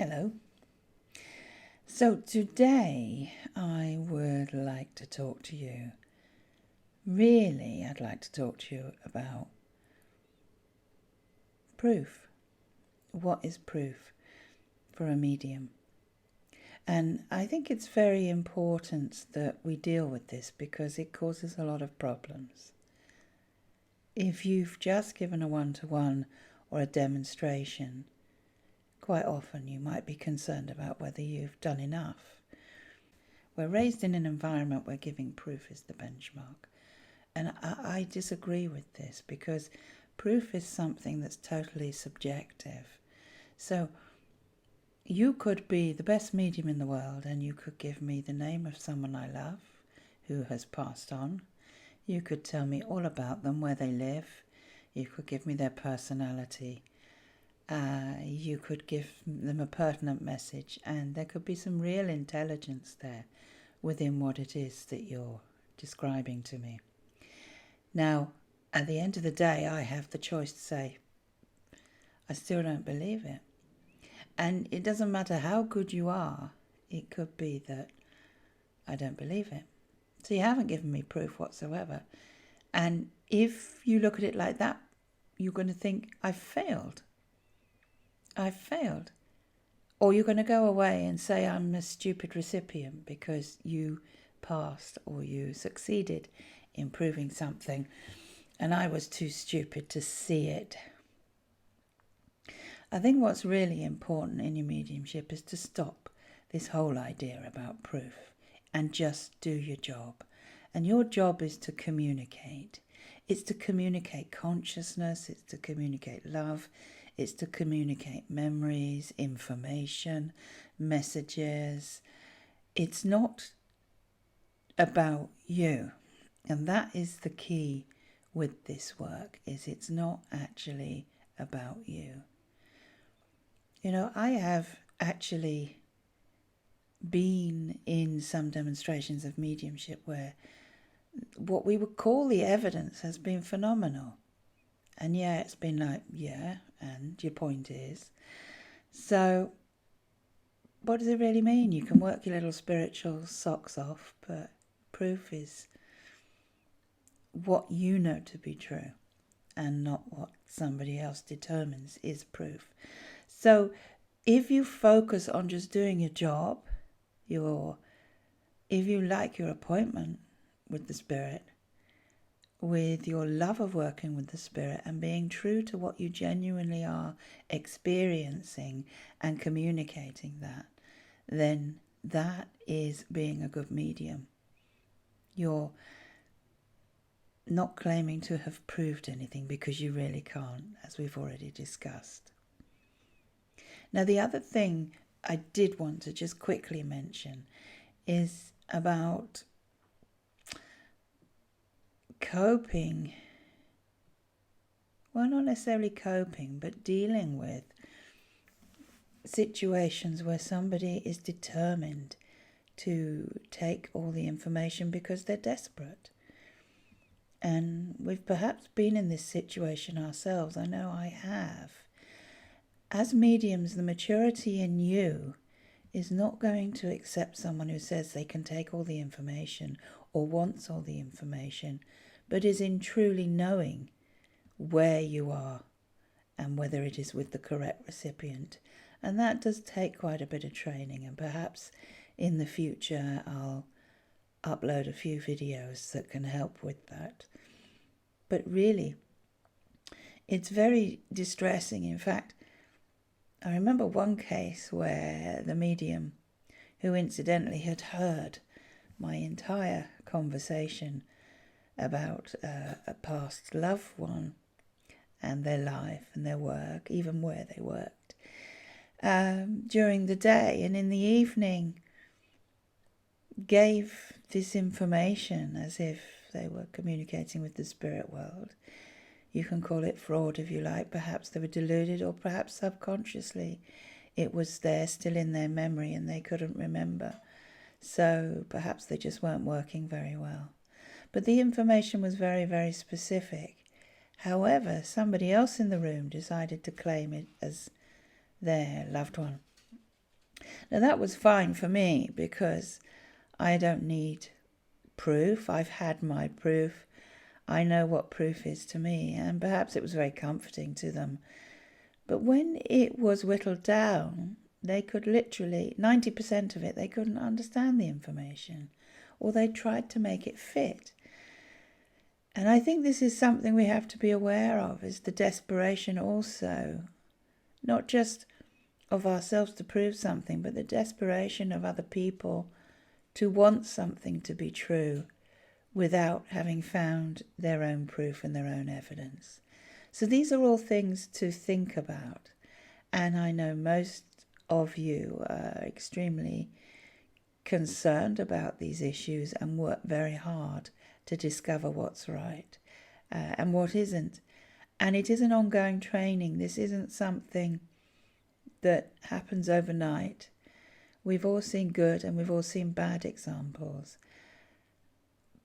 Hello. So today I would like to talk to you. Really, I'd like to talk to you about proof. What is proof for a medium? And I think it's very important that we deal with this because it causes a lot of problems. If you've just given a one-to-one or a demonstration, quite often you might be concerned about whether you've done enough. We're raised in an environment where giving proof is the benchmark. And I disagree with this because proof is something that's totally subjective. So you could be the best medium in the world and you could give me the name of someone I love who has passed on. You could tell me all about them, where they live. You could give me their personality. You could give them a pertinent message, and there could be some real intelligence there within what it is that you're describing to me. Now, at the end of the day, I have the choice to say, I still don't believe it. And it doesn't matter how good you are, it could be that I don't believe it. So you haven't given me proof whatsoever. And if you look at it like that, you're going to think, I've failed. Or you're going to go away and say I'm a stupid recipient because you passed or you succeeded in proving something and I was too stupid to see it. I think what's really important in your mediumship is to stop this whole idea about proof and just do your job. And your job is to communicate. It's to communicate consciousness, it's to communicate love, it's to communicate memories, information, messages. It's not about you. And that is the key with this work, is it's not actually about you. You know, I have actually been in some demonstrations of mediumship where what we would call the evidence has been phenomenal. And it's been like, and your point is. So what does it really mean? You can work your little spiritual socks off, but proof is what you know to be true and not what somebody else determines is proof. So if you focus on just doing your job, if you like your appointment with the Spirit, with your love of working with the Spirit and being true to what you genuinely are experiencing and communicating that, then that is being a good medium. You're not claiming to have proved anything because you really can't, as we've already discussed. Now, the other thing I did want to just quickly mention is about coping. Well, not necessarily coping, but dealing with situations where somebody is determined to take all the information because they're desperate. And we've perhaps been in this situation ourselves. I know I have. As mediums, the maturity in you is not going to accept someone who says they can take all the information or wants all the information, but is in truly knowing where you are and whether it is with the correct recipient. And that does take quite a bit of training, and perhaps in the future I'll upload a few videos that can help with that. But really, it's very distressing. In fact, I remember one case where the medium, who incidentally had heard my entire conversation about a past loved one and their life and their work, even where they worked, during the day, and in the evening gave this information as if they were communicating with the spirit world. You can call it fraud if you like. Perhaps they were deluded, or perhaps subconsciously it was there still in their memory and they couldn't remember. So perhaps they just weren't working very well. But the information was very, very specific. However, somebody else in the room decided to claim it as their loved one. Now that was fine for me because I don't need proof. I've had my proof. I know what proof is to me, and perhaps it was very comforting to them. But when it was whittled down, they could literally, 90% of it, they couldn't understand the information, or they tried to make it fit. And I think this is something we have to be aware of, is the desperation also, not just of ourselves to prove something, but the desperation of other people to want something to be true without having found their own proof and their own evidence. So these are all things to think about. And I know most of you are extremely concerned about these issues and work very hard to discover what's right and what isn't. And it is an ongoing training. This isn't something that happens overnight. We've all seen good and we've all seen bad examples.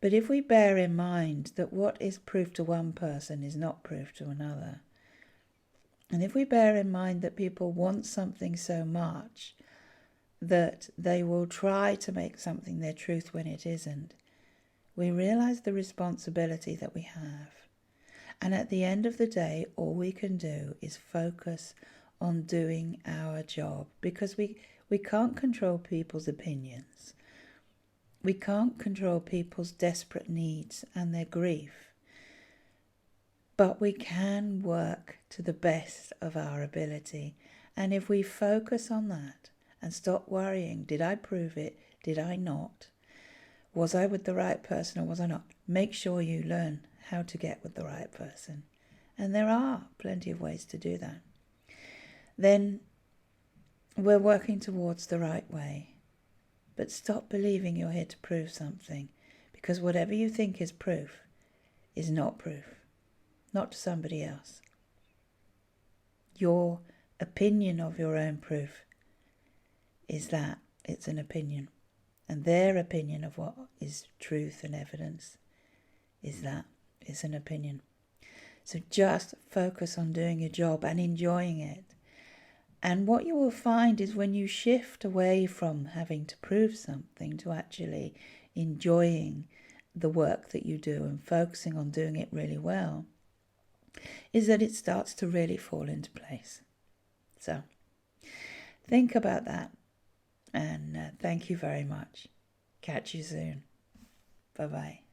But if we bear in mind that what is proof to one person is not proof to another, and if we bear in mind that people want something so much that they will try to make something their truth when it isn't, we realize the responsibility that we have. And at the end of the day, all we can do is focus on doing our job, because we can't control people's opinions. We can't control people's desperate needs and their grief. But we can work to the best of our ability. And if we focus on that and stop worrying, did I prove it? Did I not? Was I with the right person or was I not? Make sure you learn how to get with the right person. And there are plenty of ways to do that. Then we're working towards the right way. But stop believing you're here to prove something, because whatever you think is proof is not proof, not to somebody else. Your opinion of your own proof is that it's an opinion, and their opinion of what is truth and evidence is that it's an opinion. So just focus on doing your job and enjoying it. And what you will find is when you shift away from having to prove something to actually enjoying the work that you do and focusing on doing it really well, is that it starts to really fall into place. So think about that, and thank you very much. Catch you soon. Bye-bye.